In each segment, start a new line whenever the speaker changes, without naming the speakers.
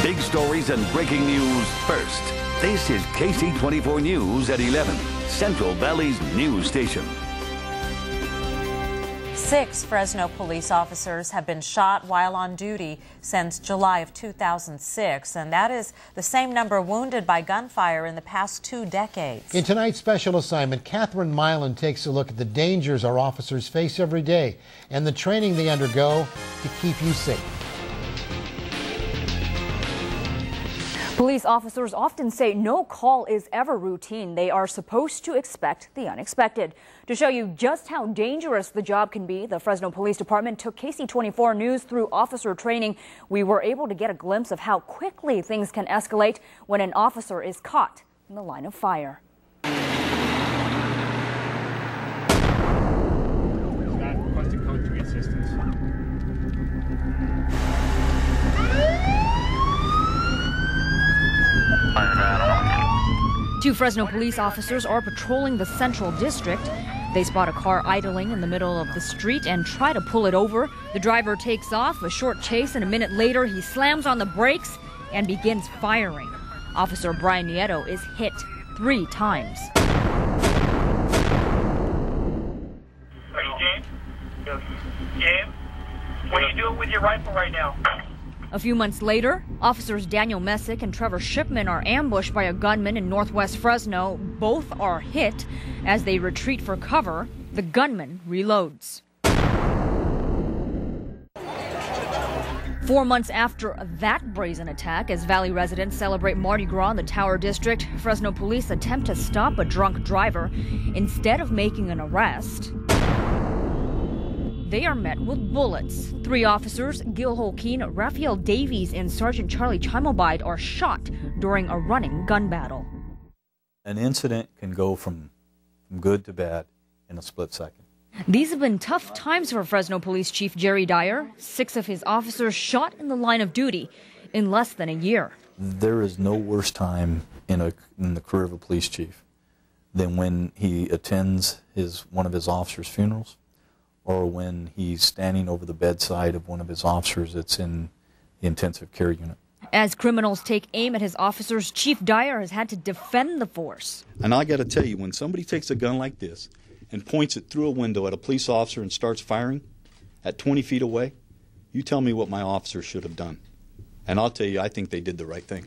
Big stories and breaking news first. This is KC24 News at 11, Central Valley's news station.
6 Fresno police officers have been shot while on duty since July of 2006, and that is the same number wounded by gunfire in the past 2 decades.
In tonight's special assignment, Catherine Milan takes a look at the dangers our officers face every day and the training they undergo to keep you safe.
Police officers often say no call is ever routine. They are supposed to expect the unexpected. To show you just how dangerous the job can be, the Fresno Police Department took KC24 News through officer training. We were able to get a glimpse of how quickly things can escalate when an officer is caught in the line of fire.
Requesting code 3 assistance.
2 Fresno police officers are patrolling the Central District. They spot a car idling in the middle of the street and try to pull it over. The driver takes off, a short chase, and a minute later he slams on the brakes and begins firing. Officer Brian Nieto is hit 3 times.
Are you game? Yes. Game? What are you doing with your rifle right now?
A few months later, officers Daniel Messick and Trevor Shipman are ambushed by a gunman in northwest Fresno. Both are hit. As they retreat for cover, the gunman reloads. 4 months after that brazen attack, as Valley residents celebrate Mardi Gras in the Tower District, Fresno police attempt to stop a drunk driver. Instead of making an arrest, they are met with bullets. 3 officers, Gil Holkeen, Raphael Davies, and Sergeant Charlie Chimobide, are shot during a running gun battle.
An incident can go from good to bad in a split second.
These have been tough times for Fresno Police Chief Jerry Dyer. 6 of his officers shot in the line of duty in less than a year.
There is no worse time in the career of a police chief than when he attends one of his officers' funerals, or when he's standing over the bedside of one of his officers that's in the intensive care unit.
As criminals take aim at his officers, Chief Dyer has had to defend the force.
And I got to tell you, when somebody takes a gun like this and points it through a window at a police officer and starts firing at 20 feet away, you tell me what my officers should have done. And I'll tell you, I think they did the right thing.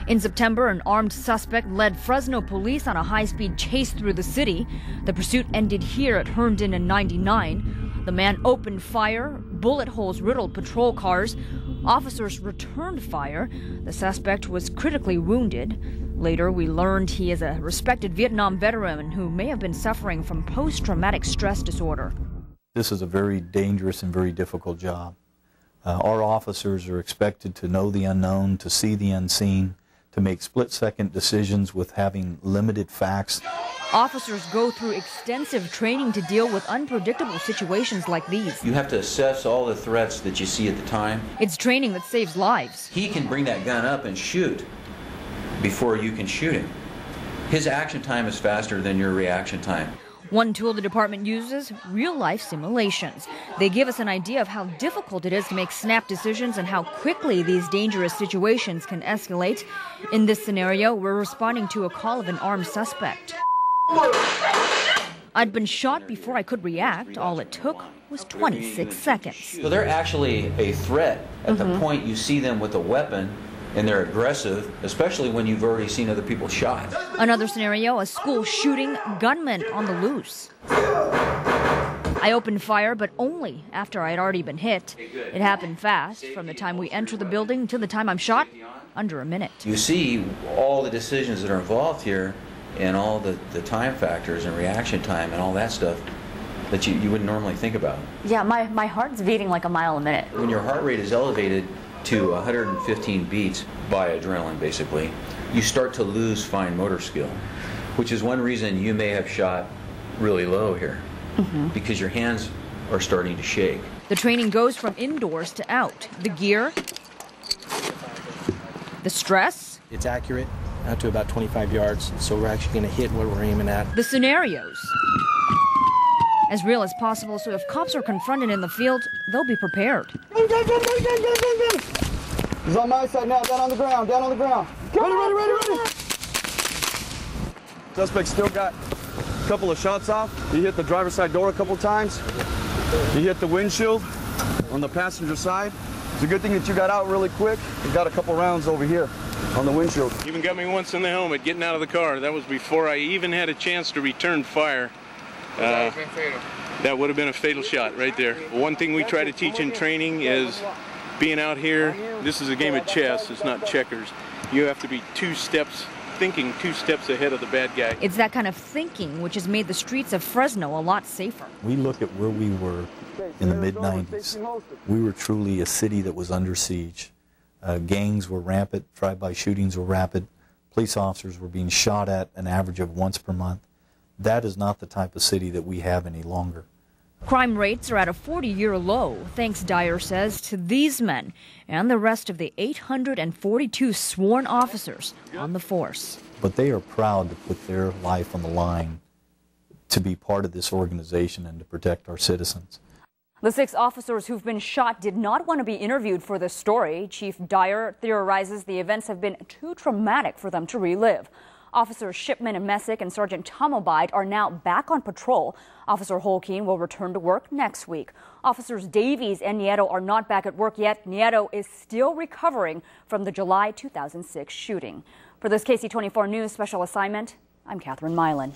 In September, an armed suspect led Fresno police on a high-speed chase through the city. The pursuit ended here at Herndon and 99. The man opened fire. Bullet holes riddled patrol cars. Officers returned fire. The suspect was critically wounded. Later, we learned he is a respected Vietnam veteran who may have been suffering from post-traumatic stress disorder.
This is a very dangerous and very difficult job. Our officers are expected to know the unknown, to see the unseen, to make split-second decisions with having limited facts.
Officers go through extensive training to deal with unpredictable situations like these.
You have to assess all the threats that you see at the time.
It's training that saves lives.
He can bring that gun up and shoot before you can shoot him. His action time is faster than your reaction time.
One tool the department uses, real-life simulations. They give us an idea of how difficult it is to make snap decisions and how quickly these dangerous situations can escalate. In this scenario, we're responding to a call of an armed suspect. I'd been shot before I could react. All it took was 26 seconds.
So they're actually a threat at the point you see them with a weapon, and they're aggressive, especially when you've already seen other people shot.
Another scenario, a school shooting, gunman on the loose. I opened fire, but only after I had already been hit. It happened fast. From the time we enter the building to the time I'm shot, under a minute.
You see all the decisions that are involved here and all the time factors and reaction time and all that stuff that you wouldn't normally think about.
Yeah, my heart's beating like a mile a minute.
When your heart rate is elevated to 115 beats by adrenaline, basically, you start to lose fine motor skill, which is one reason you may have shot really low here, because your hands are starting to shake.
The training goes from indoors to out. The gear, the stress.
It's accurate out to about 25 yards, so we're actually going to hit what we're aiming at.
The scenarios. As real as possible, so if cops are confronted in the field, they'll be prepared.
He's on my side now, down on the ground, down on the ground. Ready. Suspect still got a couple of shots off. He hit the driver's side door a couple times. He hit the windshield on the passenger side. It's a good thing that you got out really quick. You got a couple rounds over here on the windshield.
Even got me once in the helmet getting out of the car. That was before I even had a chance to return fire. That would have been a fatal shot right there. One thing we try to teach in training is being out here. This is a game of chess, it's not checkers. You have to be thinking two steps ahead of the bad guy.
It's that kind of thinking which has made the streets of Fresno a lot safer.
We look at where we were in the mid-90s. We were truly a city that was under siege. Gangs were rampant, drive-by shootings were rapid, police officers were being shot at an average of once per month. That is not the type of city that we have any longer.
Crime rates are at a 40-year low, thanks, Dyer says, to these men and the rest of the 842 sworn officers on the force.
But they are proud to put their life on the line to be part of this organization and to protect our citizens.
The 6 officers who've been shot did not want to be interviewed for this story. Chief Dyer theorizes the events have been too traumatic for them to relive. Officers Shipman and Messick and Sergeant Tomobide are now back on patrol. Officer Holkeen will return to work next week. Officers Davies and Nieto are not back at work yet. Nieto is still recovering from the July 2006 shooting. For this KC24 News special assignment, I'm Catherine Milan.